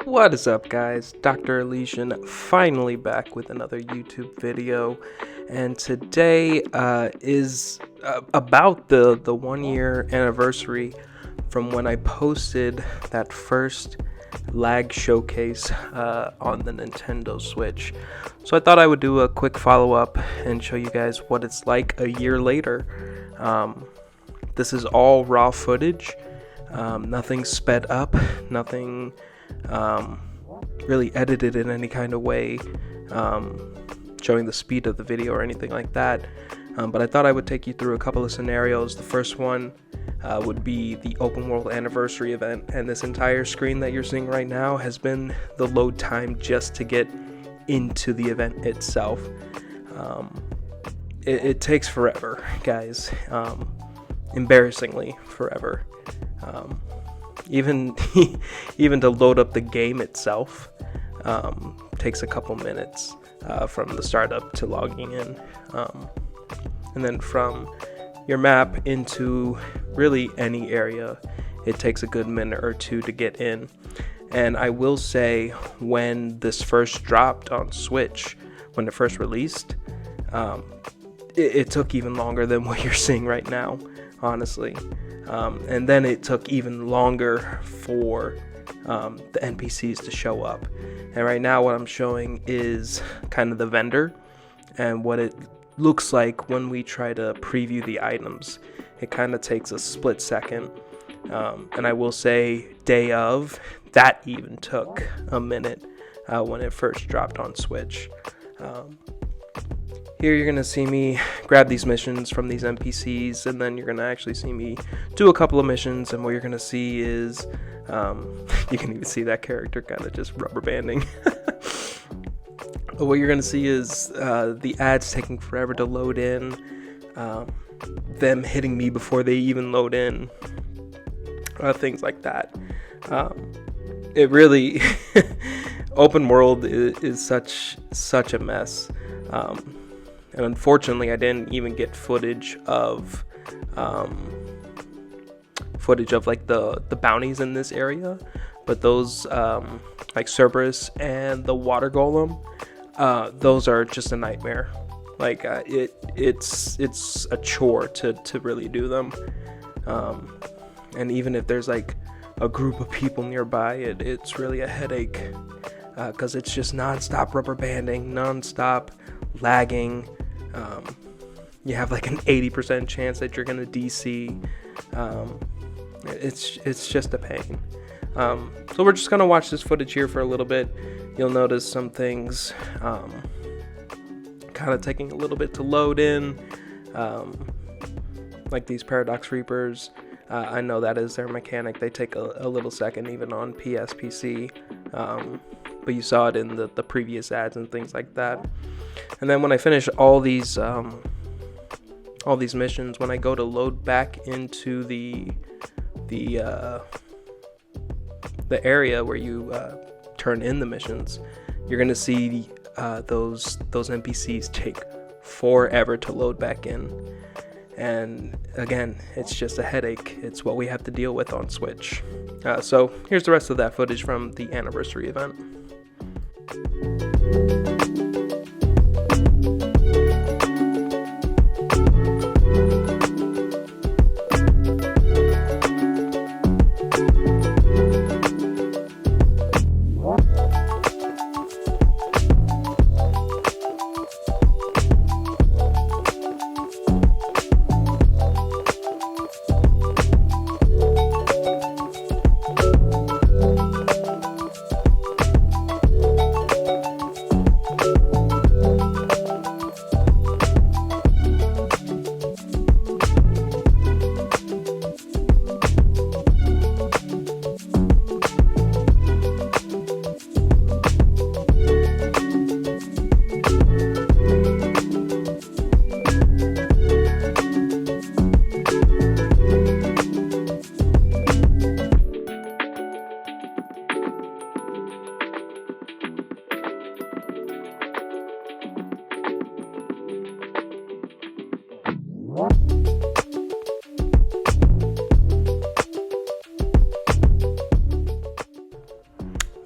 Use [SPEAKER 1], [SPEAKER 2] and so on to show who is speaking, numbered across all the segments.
[SPEAKER 1] What is up, guys? Dr. Elysian finally back with another YouTube video, and today is about the 1 year anniversary from when I posted that first lag showcase on the Nintendo Switch. So I thought I would do a quick follow-up and show you guys what it's like a year later. This is all raw footage, nothing sped up, nothing really edited in any kind of way, showing the speed of the video or anything like that. But I thought I would take you through a couple of scenarios. The first one would be the open world anniversary event, and this entire screen that you're seeing right now has been the load time just to get into the event itself. It takes forever, guys, embarrassingly forever. Even to load up the game itself takes a couple minutes from the startup to logging in, and then from your map into really any area, it takes a good minute or two to get in. And I will say, when this first dropped on Switch, when it first released, it took even longer than what you're seeing right now, honestly. And then it took even longer for the NPCs to show up. And right now what I'm showing is kind of the vendor and what it looks like when we try to preview the items. It kind of takes a split second. And I will say, day of, that even took a minute when it first dropped on Switch. Here you're going to see me grab these missions from these NPCs, and then you're going to actually see me do a couple of missions, and what you're going to see is, you can even see that character kind of just rubber banding. What you're going to see is the ads taking forever to load in, them hitting me before they even load in, things like that. It really, open world is such a mess. And unfortunately, I didn't even get footage of like the bounties in this area, but those like Cerberus and the water golem, those are just a nightmare. Like it's a chore to really do them. And even if there's like a group of people nearby, it's really a headache, because it's just non-stop rubber banding, non-stop lagging. You have like an 80% chance that you're gonna DC. It's just a pain. So we're just gonna watch this footage here for a little bit. You'll notice some things kind of taking a little bit to load in, like these Paradox Reapers. I know that is their mechanic. They take a little second even on PC, but you saw it in the previous ads and things like that. And then when I finish all these missions, when I go to load back into the area where you turn in the missions, you're gonna see those NPCs take forever to load back in. And again, it's just a headache. It's what we have to deal with on Switch. So here's the rest of that footage from the anniversary event.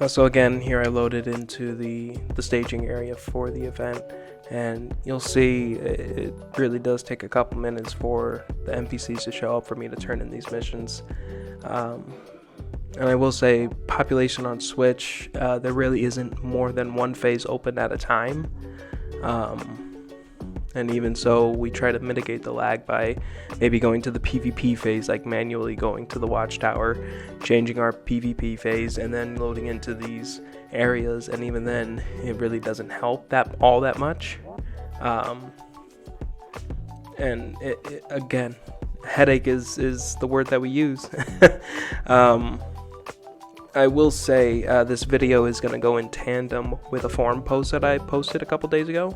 [SPEAKER 1] So again, here I loaded into the staging area for the event, and you'll see it really does take a couple minutes for the NPCs to show up for me to turn in these missions. And I will say, population on Switch, there really isn't more than one phase open at a time. And even so, we try to mitigate the lag by maybe going to the PvP phase, like manually going to the watchtower, changing our PvP phase, and then loading into these areas. And even then, it really doesn't help all that much. And again, headache is the word that we use. I will say this video is going to go in tandem with a forum post that I posted a couple days ago,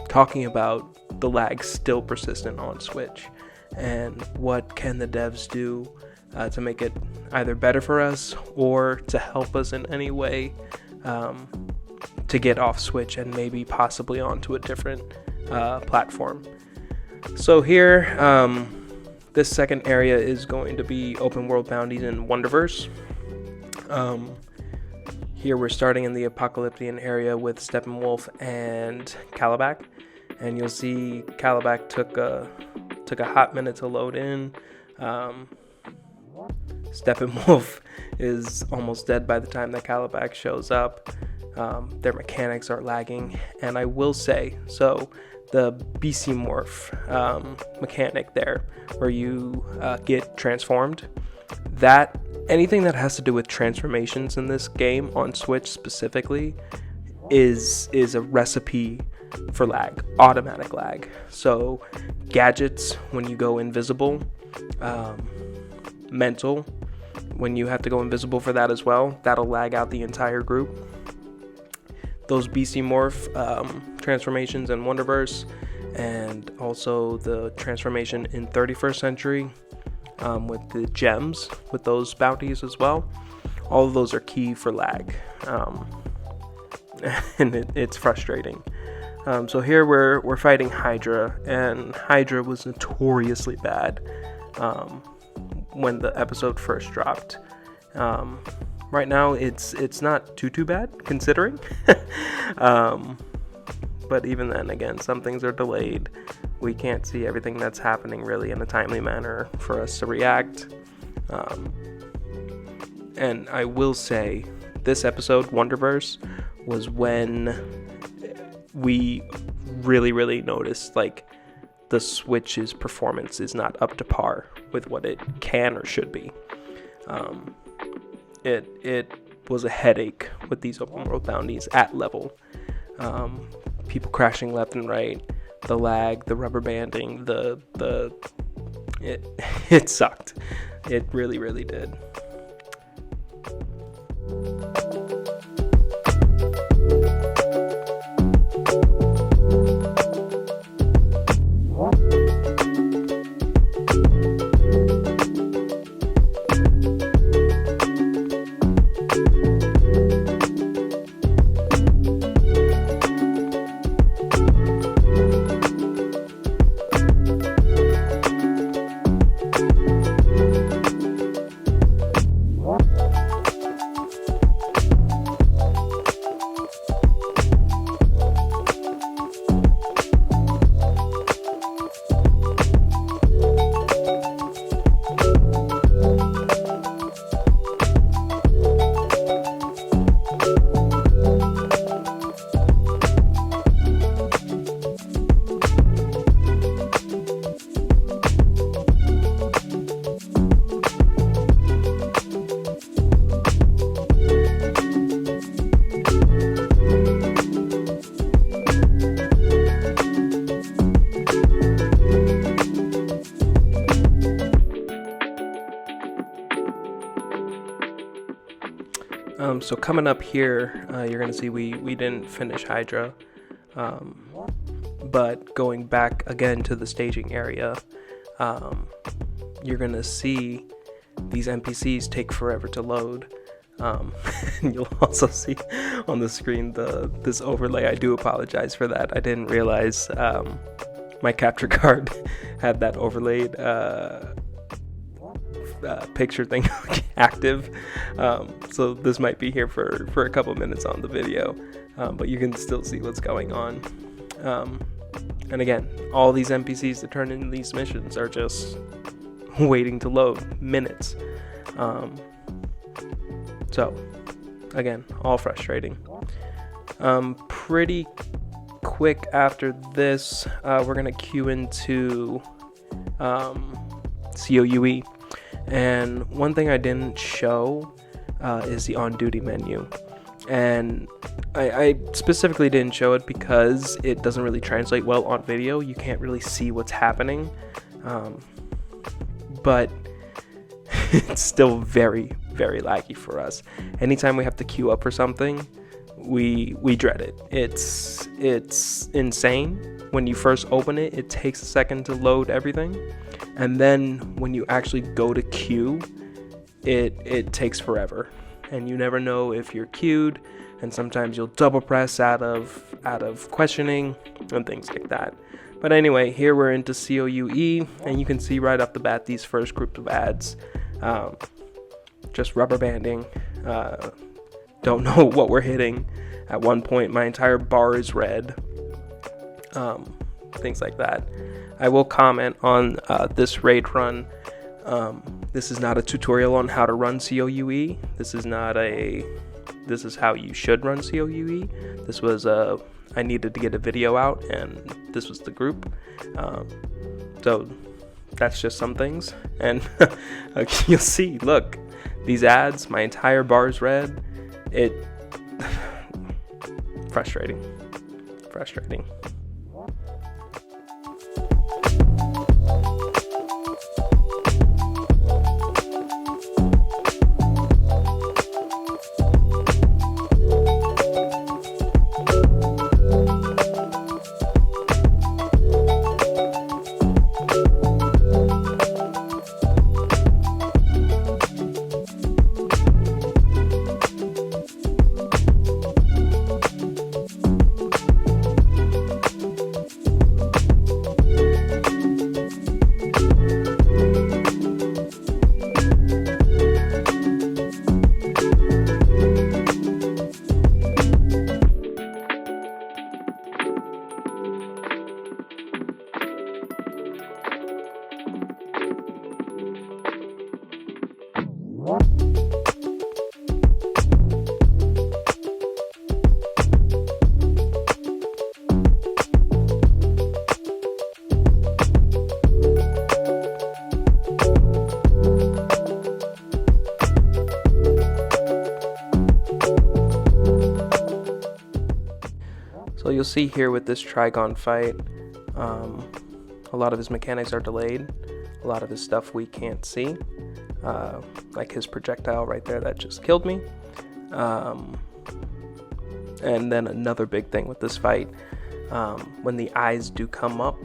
[SPEAKER 1] talking about the lag still persistent on Switch and what can the devs do to make it either better for us or to help us in any way to get off Switch and maybe possibly onto a different platform. So here, this second area is going to be open world bounties in Wonderverse. Here we're starting in the Apocalyptian area with Steppenwolf and Calabac, and you'll see Calabac took a hot minute to load in. Steppenwolf is almost dead by the time that Calabac shows up. Their mechanics are lagging, and I will say, so the BC Morph mechanic there, where you get transformed, that anything that has to do with transformations in this game on Switch specifically is a recipe for lag, automatic lag. So gadgets when you go invisible, mental when you have to go invisible for that as well, that'll lag out the entire group. Those BC Morph transformations in Wonderverse, and also the transformation in 31st Century with the gems, with those bounties as well. All of those are key for lag, and it's frustrating. So here we're fighting Hydra, and Hydra was notoriously bad when the episode first dropped. Right now it's not too bad considering, but even then, again, some things are delayed. We can't see everything that's happening really in a timely manner for us to react. And I will say, this episode, Wonderverse, was when we really noticed like the Switch's performance is not up to par with what it can or should be. It was a headache with these open world bounties at level. People crashing left and right, the lag, the rubber banding, it sucked. It really did. So coming up here, you're going to see we didn't finish Hydra, but going back again to the staging area, you're going to see these NPCs take forever to load. And you'll also see on the screen this overlay. I do apologize for that. I didn't realize my capture card had that overlaid picture thing active, so this might be here for a couple minutes on the video, but you can still see what's going on. And again, all these NPCs that turn into these missions are just waiting to load, minutes. So again, all frustrating. Pretty quick after this, we're gonna queue into COUE, and one thing I didn't show is the on-duty menu, and I specifically didn't show it because it doesn't really translate well on video. You can't really see what's happening, but it's still very, very laggy for us. Anytime we have to queue up for something, we dread it. It's insane. When you first open it, it takes a second to load everything, and then when you actually go to queue, it takes forever, and you never know if you're queued, and sometimes you'll double press out of questioning and things like that. But anyway, here we're into COUE, and you can see right off the bat these first group of ads, just rubber banding. Don't know what we're hitting. At one point, my entire bar is red. Things like that. I will comment on this raid run. This is not a tutorial on how to run COUE. This is how you should run COUE. This was I needed to get a video out, and this was the group. So that's just some things. And you'll see, look, these ads, my entire bar is red. Frustrating. So you'll see here with this Trigon fight, a lot of his mechanics are delayed. A lot of his stuff we can't see, like his projectile right there that just killed me. And then another big thing with this fight, when the eyes do come up,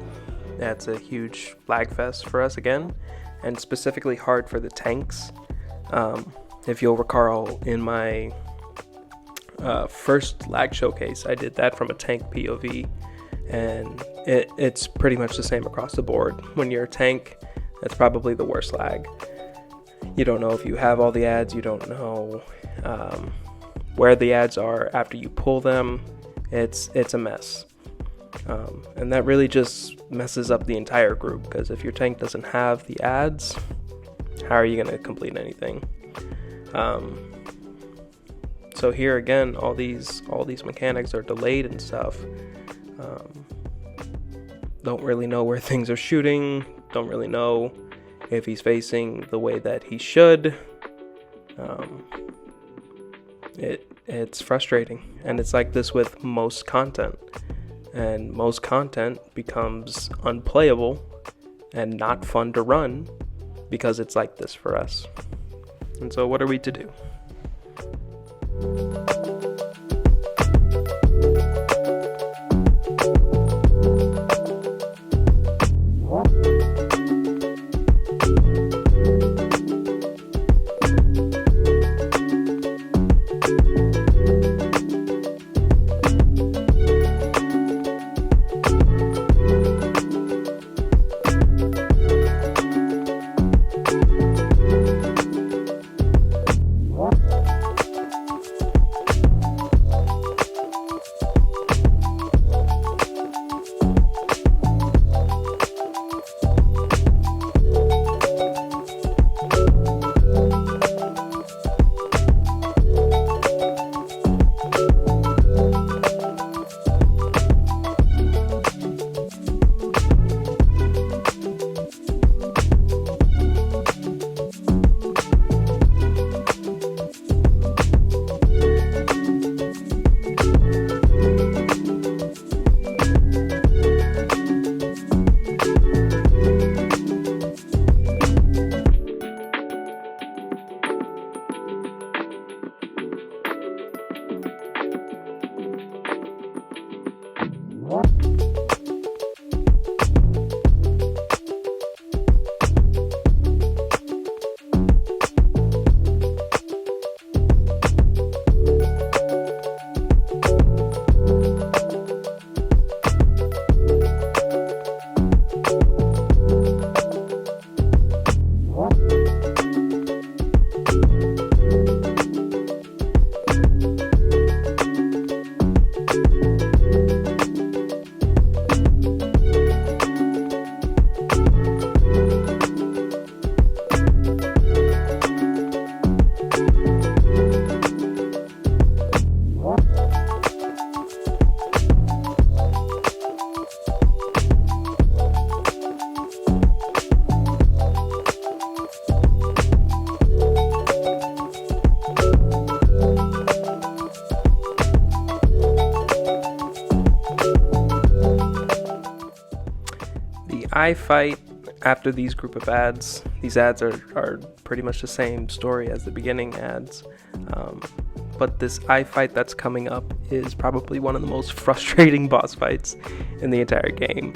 [SPEAKER 1] that's a huge lag fest for us again, and specifically hard for the tanks. If you'll recall, in my first lag showcase, I did that from a tank POV, and it's pretty much the same across the board. When you're a tank, that's probably the worst lag. You don't know if you have all the ads, you don't know where the ads are after you pull them. It's a mess, and that really just messes up the entire group, because if your tank doesn't have the ads, how are you going to complete anything? So here again, all these mechanics are delayed and stuff. Don't really know where things are shooting. Don't really know if he's facing the way that he should. It's frustrating, and it's like this with most content. And most content becomes unplayable and not fun to run because it's like this for us. And so what are we to do? I fight after these group of ads. These ads are pretty much the same story as the beginning ads. But this I fight that's coming up is probably one of the most frustrating boss fights in the entire game.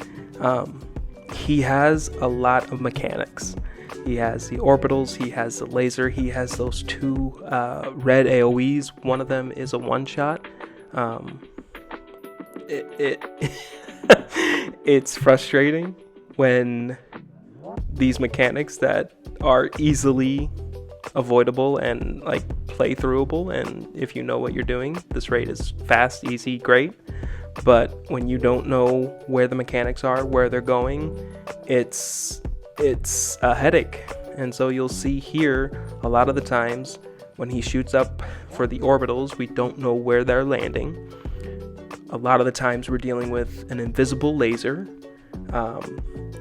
[SPEAKER 1] He has a lot of mechanics. He has the orbitals, he has the laser, he has those two red AoEs. One of them is a one-shot. It's frustrating when these mechanics that are easily avoidable and like playthroughable, and if you know what you're doing, this raid is fast, easy, great. But when you don't know where the mechanics are, where they're going, it's a headache. And so you'll see here a lot of the times when he shoots up for the orbitals, we don't know where they're landing. A lot of the times we're dealing with an invisible laser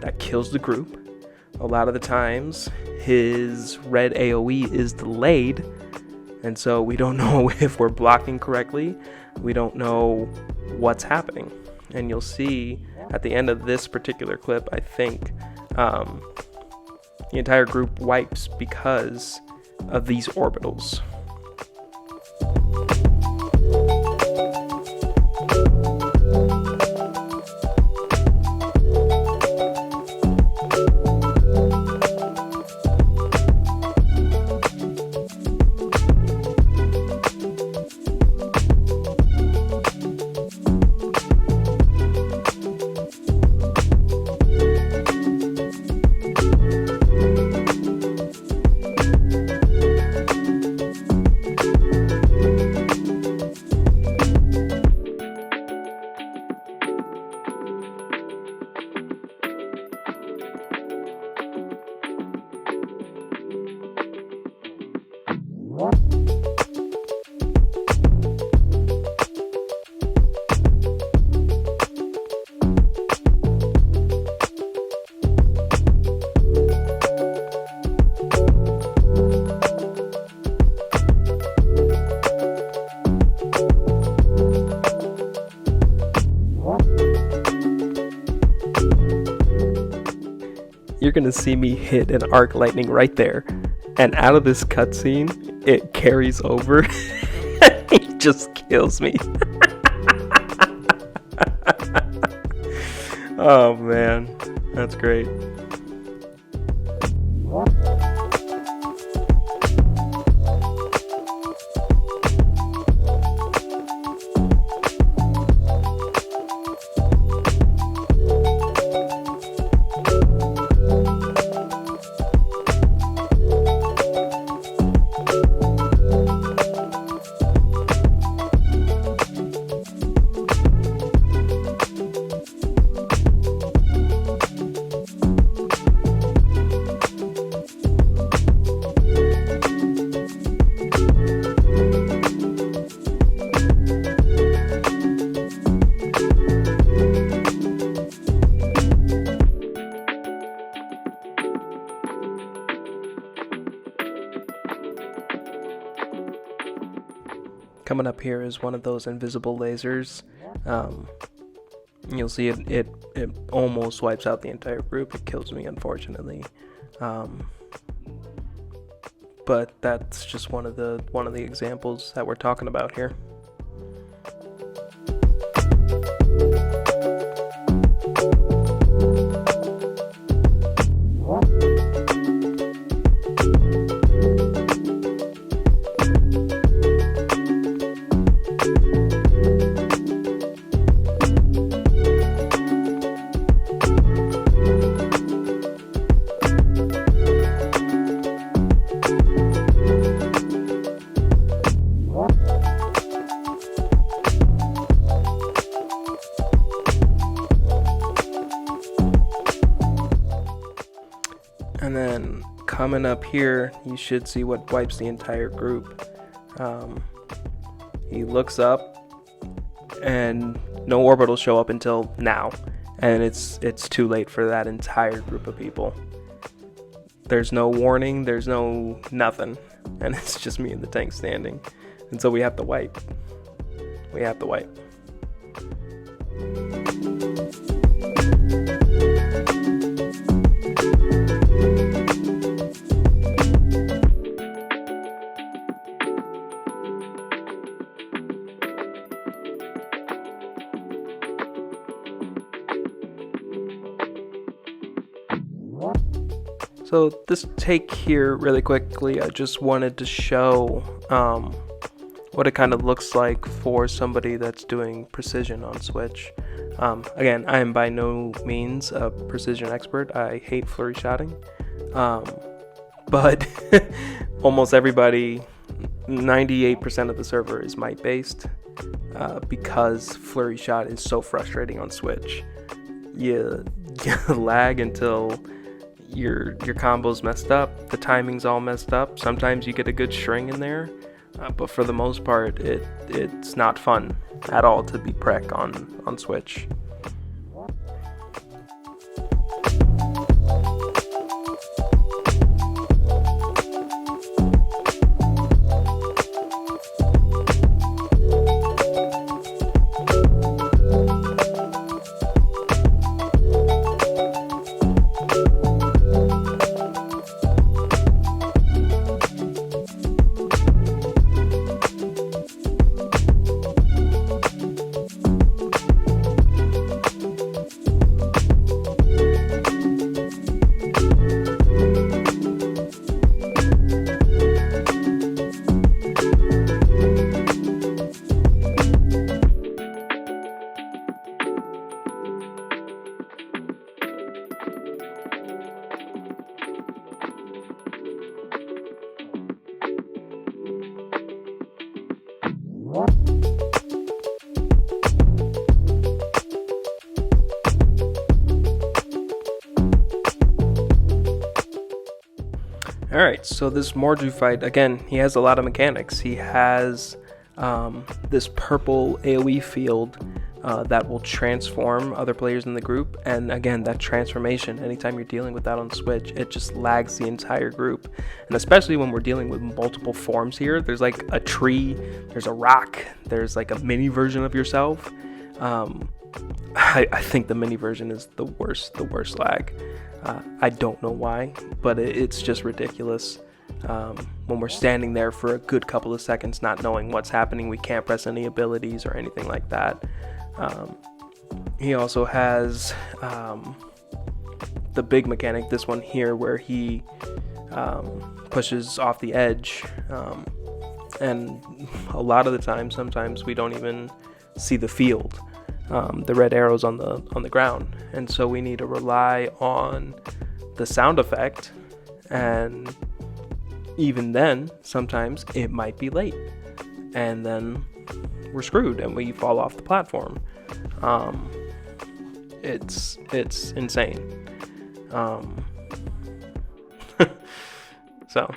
[SPEAKER 1] that kills the group. A lot of the times his red AoE is delayed, and so we don't know if we're blocking correctly. We don't know what's happening. And you'll see at the end of this particular clip, I think the entire group wipes because of these orbitals. You're gonna see me hit an arc lightning right there, and out of this cutscene, it carries over. It just kills me. Oh man, that's great. Coming up here is one of those invisible lasers. You'll see it almost wipes out the entire group. It kills me, unfortunately. But that's just one of the examples that we're talking about here. And then coming up here, you should see what wipes the entire group. He looks up, and no orbitals show up until now, and it's too late for that entire group of people. There's no warning, there's no nothing, and it's just me and the tank standing, and so we have to wipe. We have to wipe. So this take here really quickly, I just wanted to show what it kind of looks like for somebody that's doing precision on Switch. Again, I am by no means a precision expert. I hate flurry shotting. But almost everybody, 98% of the server is might based because flurry shot is so frustrating on Switch. You lag until your combo's messed up, the timing's all messed up. Sometimes you get a good string in there, but for the most part, it's not fun at all to be prec on Switch. Alright, so this Morju fight, again, he has a lot of mechanics. He has this purple AoE field that will transform other players in the group, and again, that transformation, anytime you're dealing with that on Switch, it just lags the entire group. And especially when we're dealing with multiple forms here, there's like a tree, there's a rock, there's like a mini version of yourself. I think the mini version is the worst lag. I don't know why, but it's just ridiculous. When we're standing there for a good couple of seconds not knowing what's happening, we can't press any abilities or anything like that. He also has the big mechanic, this one here, where he pushes off the edge, and a lot of the time, sometimes we don't even see the field. The red arrows on the ground, and so we need to rely on the sound effect, and even then sometimes it might be late, and then we're screwed and we fall off the platform. It's insane. So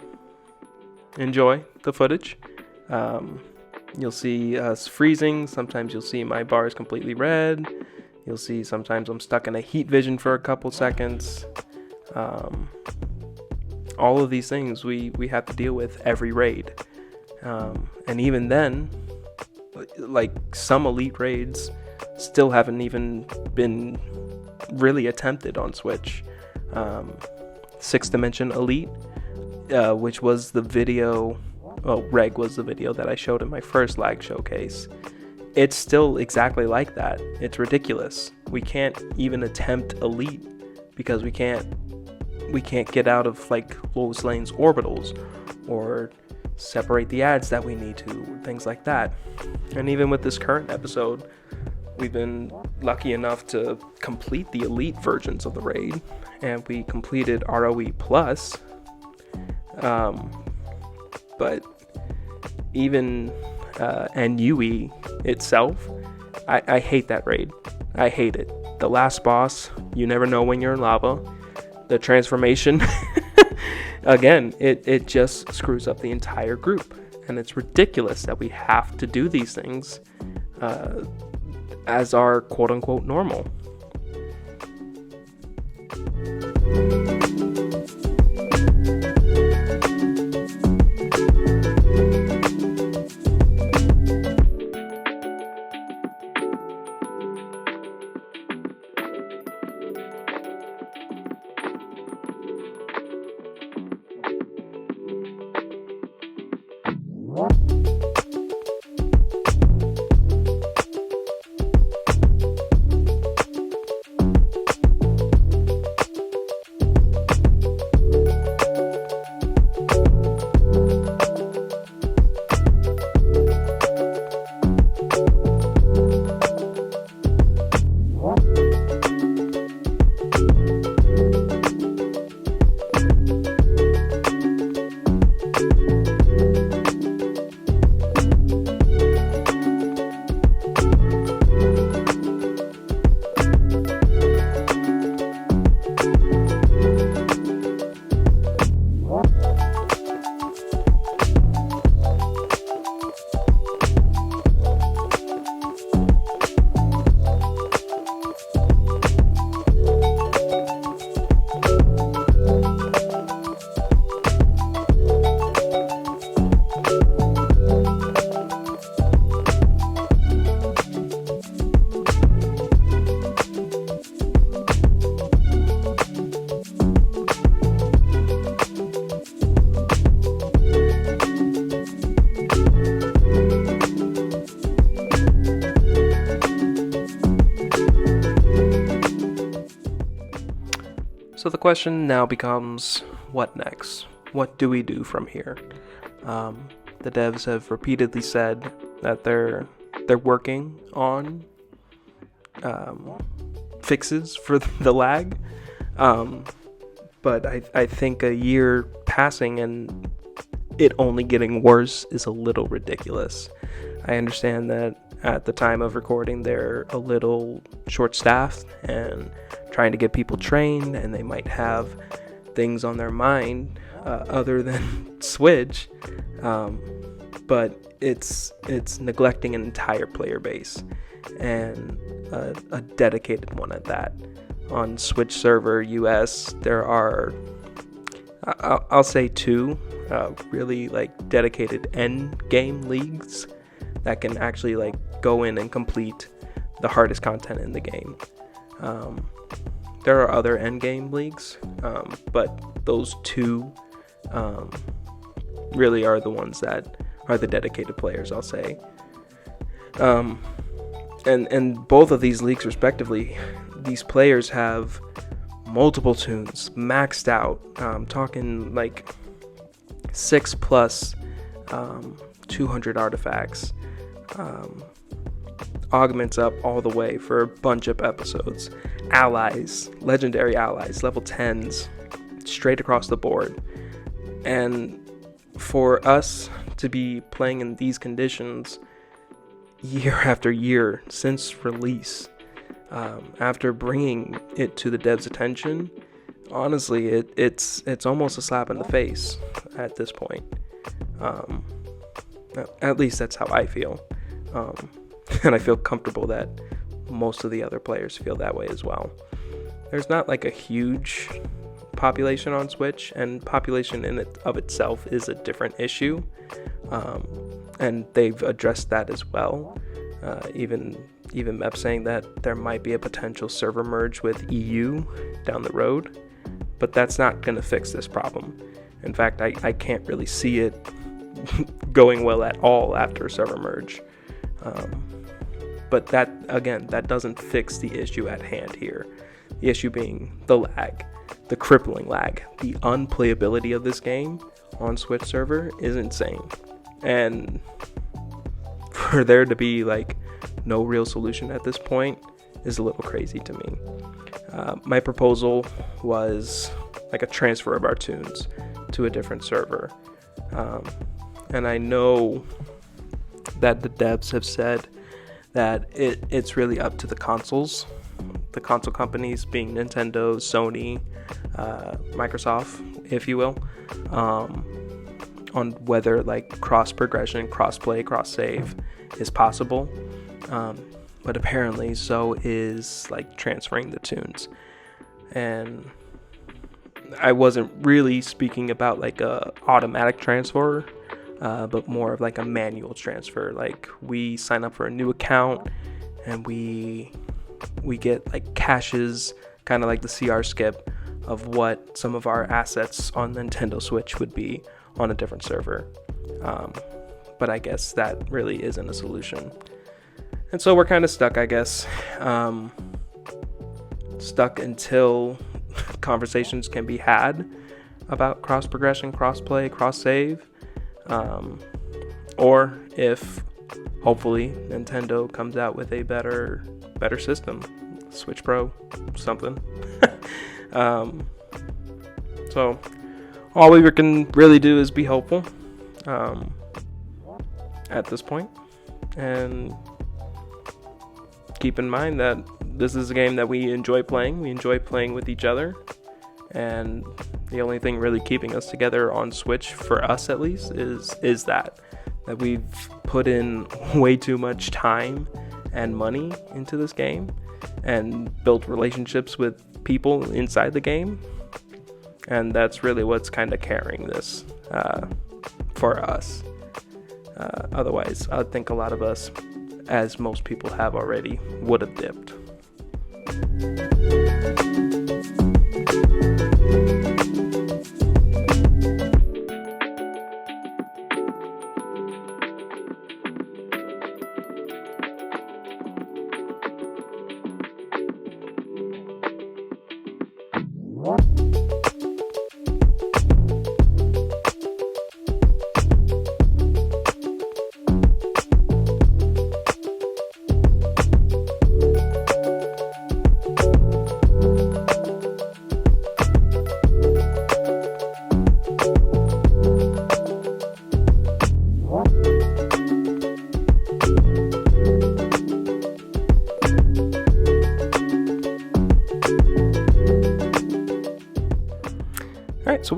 [SPEAKER 1] enjoy the footage. You'll see us freezing. Sometimes you'll see my bar is completely red. You'll see sometimes I'm stuck in a heat vision for a couple seconds. All of these things we have to deal with every raid. And even then, like some elite raids still haven't even been really attempted on Switch. 6th Dimension Elite, which was the video... Reg was the video that I showed in my first lag showcase. It's still exactly like that. It's ridiculous. We can't even attempt Elite because we can't get out of like Lois Lane's orbitals or separate the ads that we need to, or things like that. And even with this current episode, we've been lucky enough to complete the Elite versions of the raid, and we completed ROE Plus. But even NUE itself, I hate that raid. I hate it. The last boss, you never know when you're in lava. The transformation, again, it just screws up the entire group. And it's ridiculous that we have to do these things as our quote-unquote normal. question now becomes, what next? What do we do from here? The devs have repeatedly said that they're working on fixes for the lag, but I think a year passing and it only getting worse is a little ridiculous. I understand that at the time of recording they're a little short-staffed and trying to get people trained, and they might have things on their mind other than Switch, but it's neglecting an entire player base, and a dedicated one at that. On Switch server US, there are I'll say two really like dedicated end game leagues that can actually like go in and complete the hardest content in the game. There are other end game leagues, but those two really are the ones that are the dedicated players, I'll say. And both of these leagues respectively, these players have multiple tunes maxed out. Talking like 6+ 200 artifacts, augments up all the way for a bunch of episodes, allies, legendary allies, level 10s, straight across the board. And for us to be playing in these conditions year after year since release, after bringing it to the devs' attention, honestly, it's almost a slap in the face at this point. At least that's how I feel. And I feel comfortable that most of the other players feel that way as well. There's not like a huge population on Switch, and population in it of itself is a different issue. And they've addressed that as well. Even MEP saying that there might be a potential server merge with EU down the road, but that's not going to fix this problem. In fact, I can't really see it going well at all after a server merge. But that, again, that doesn't fix the issue at hand here. The issue being the lag, the crippling lag. The unplayability of this game on Switch server is insane. And for there to be like no real solution at this point is a little crazy to me. My proposal was like a transfer of our tunes to a different server. And I know that the devs have said that it's really up to the console companies, being Nintendo, Sony, Microsoft, if you will, on whether like cross progression, cross play, cross save is possible. But apparently so is like transferring the tunes. And I wasn't really speaking about like a automatic transfer, but more of like a manual transfer. Like we sign up for a new account and we get like caches, kind of like the CR skip of what some of our assets on Nintendo Switch would be on a different server. But I guess that really isn't a solution. And so we're kind of stuck, I guess. Stuck until conversations can be had about cross progression, cross play, cross save. Or if hopefully Nintendo comes out with a better system, Switch Pro, something. So all we can really do is be hopeful at this point, and keep in mind that this is a game that we enjoy playing. We enjoy playing with each other, and the only thing really keeping us together on Switch, for us at least, is that we've put in way too much time and money into this game and built relationships with people inside the game, and that's really what's kind of carrying this for us. Otherwise, I think a lot of us, as most people have already, would have dipped.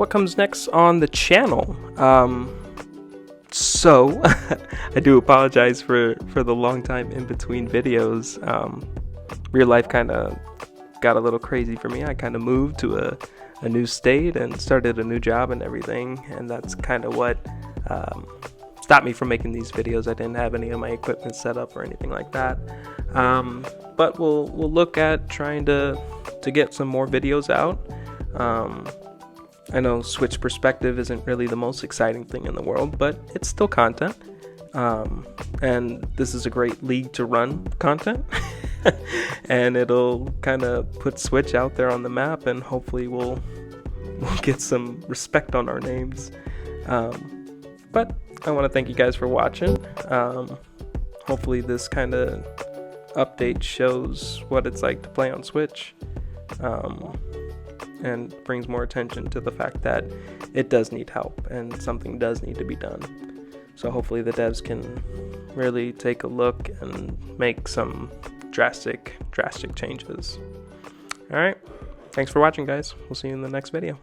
[SPEAKER 1] what comes next on the channel. So I do apologize for the long time in between videos. Real life kind of got a little crazy for me. I kind of moved to a new state and started a new job and everything, and that's kind of what stopped me from making these videos. I didn't have any of my equipment set up or anything like that. But we'll look at trying to get some more videos out. I know Switch perspective isn't really the most exciting thing in the world, but it's still content. And this is a great league to run content. And it'll kind of put Switch out there on the map, and hopefully we'll get some respect on our names. But I want to thank you guys for watching. Hopefully this kind of update shows what it's like to play on Switch. And brings more attention to the fact that it does need help and something does need to be done. So hopefully the devs can really take a look and make some drastic changes. All right, thanks for watching, guys. We'll see you in the next video.